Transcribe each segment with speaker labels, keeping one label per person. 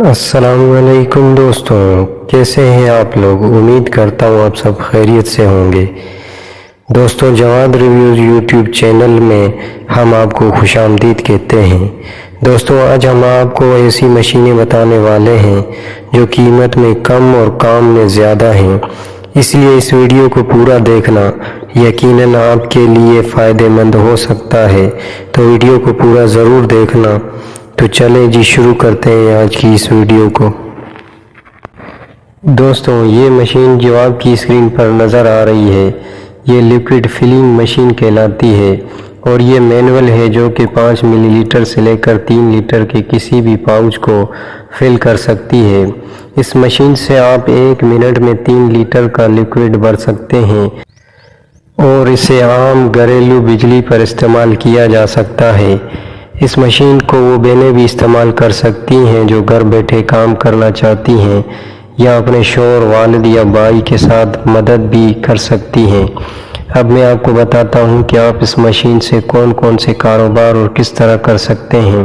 Speaker 1: السلام علیکم دوستوں، کیسے ہیں آپ لوگ؟ امید کرتا ہوں آپ سب خیریت سے ہوں گے۔ دوستوں، جواد ریویوز یوٹیوب چینل میں ہم آپ کو خوش آمدید کہتے ہیں۔ دوستوں، آج ہم آپ کو ایسی مشینیں بتانے والے ہیں جو قیمت میں کم اور کام میں زیادہ ہیں، اس لیے اس ویڈیو کو پورا دیکھنا یقیناً آپ کے لیے فائدہ مند ہو سکتا ہے، تو ویڈیو کو پورا ضرور دیکھنا۔ تو چلیں جی، شروع کرتے ہیں آج کی اس ویڈیو کو۔ دوستوں، یہ مشین جو آپ کی اسکرین پر نظر آ رہی ہے، یہ لیکوڈ فلنگ مشین کہلاتی ہے، اور یہ مینول ہے جو کہ 5 ملی لیٹر سے لے کر 3 لیٹر کے کسی بھی پاؤچ کو فل کر سکتی ہے۔ اس مشین سے آپ 1 منٹ میں 3 لیٹر کا لیکوڈ بھر سکتے ہیں، اور اسے عام گھریلو بجلی پر استعمال کیا جا سکتا ہے۔ اس مشین کو وہ بہنیں بھی استعمال کر سکتی ہیں جو گھر بیٹھے کام کرنا چاہتی ہیں، یا اپنے شوہر، والد یا بھائی کے ساتھ مدد بھی کر سکتی ہیں۔ اب میں آپ کو بتاتا ہوں کہ آپ اس مشین سے کون کون سے کاروبار اور کس طرح کر سکتے ہیں۔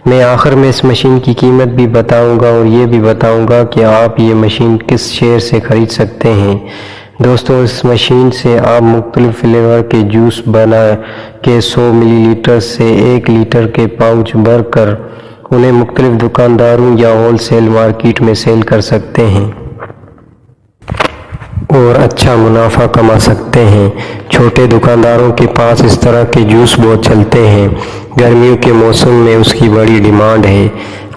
Speaker 1: میں آخر میں اس مشین کی قیمت بھی بتاؤں گا، اور یہ بھی بتاؤں گا کہ آپ یہ مشین کس شہر سے خرید سکتے ہیں۔ دوستوں، اس مشین سے آپ مختلف فلیور کے جوس بنا کے 100 ملی لیٹر سے 1 لیٹر کے پاؤچ بھر کر انہیں مختلف دکانداروں یا ہول سیل مارکیٹ میں سیل کر سکتے ہیں اور اچھا منافع کما سکتے ہیں۔ چھوٹے دکانداروں کے پاس اس طرح کے جوس بہت چلتے ہیں، گرمیوں کے موسم میں اس کی بڑی ڈیمانڈ ہے۔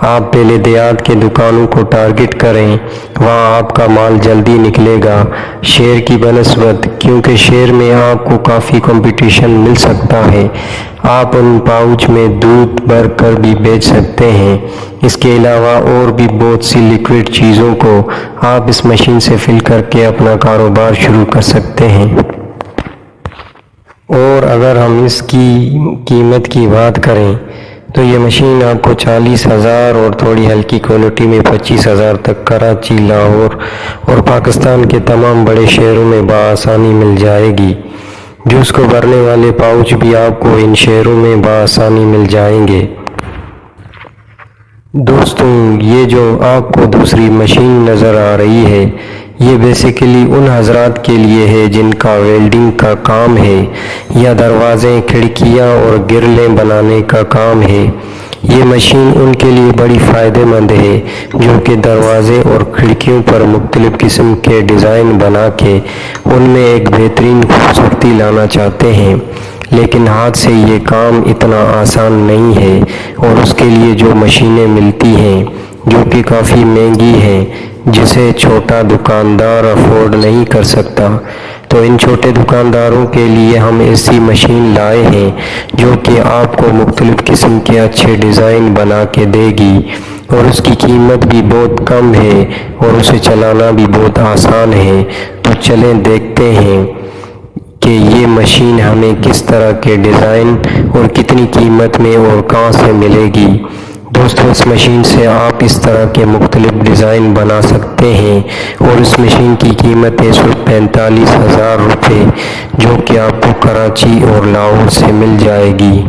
Speaker 1: آپ پہلے دیہات کے دکانوں کو ٹارگٹ کریں، وہاں آپ کا مال جلدی نکلے گا شہر کی بنسبت، کیونکہ شہر میں آپ کو کافی کمپٹیشن مل سکتا ہے۔ آپ ان پاؤچ میں دودھ بھر کر بھی بیچ سکتے ہیں۔ اس کے علاوہ اور بھی بہت سی لیکوڈ چیزوں کو آپ اس مشین سے فل کر کے اپنا کاروبار شروع کر سکتے ہیں۔ اور اگر ہم اس کی قیمت کی بات کریں تو یہ مشین آپ کو 40,000 اور تھوڑی ہلکی کوالٹی میں 25,000 تک کراچی، لاہور اور پاکستان کے تمام بڑے شہروں میں بآسانی مل جائے گی۔ جوس کو بھرنے والے پاؤچ بھی آپ کو ان شہروں میں بآسانی مل جائیں گے۔ دوستوں، یہ جو آپ کو دوسری مشین نظر آ رہی ہے، یہ بیسیکلی ان حضرات کے لیے ہے جن کا ویلڈنگ کا کام ہے، یا دروازے، کھڑکیاں اور گرلیں بنانے کا کام ہے۔ یہ مشین ان کے لیے بڑی فائدہ مند ہے جو کہ دروازے اور کھڑکیوں پر مختلف قسم کے ڈیزائن بنا کے ان میں ایک بہترین خوبصورتی لانا چاہتے ہیں، لیکن ہاتھ سے یہ کام اتنا آسان نہیں ہے، اور اس کے لیے جو مشینیں ملتی ہیں جو کہ کافی مہنگی ہیں، جسے چھوٹا دکاندار افورڈ نہیں کر سکتا، تو ان چھوٹے دکانداروں کے لیے ہم ایسی مشین لائے ہیں جو کہ آپ کو مختلف قسم کے اچھے ڈیزائن بنا کے دے گی، اور اس کی قیمت بھی بہت کم ہے، اور اسے چلانا بھی بہت آسان ہے۔ تو چلیں دیکھتے ہیں کہ یہ مشین ہمیں کس طرح کے ڈیزائن اور کتنی قیمت میں اور کہاں سے ملے گی۔ دوستوں، اس مشین سے آپ اس طرح کے مختلف ڈیزائن بنا سکتے ہیں، اور اس مشین کی قیمت ہے صرف 45,000 روپے، جو کہ آپ کو کراچی اور لاہور سے مل جائے گی۔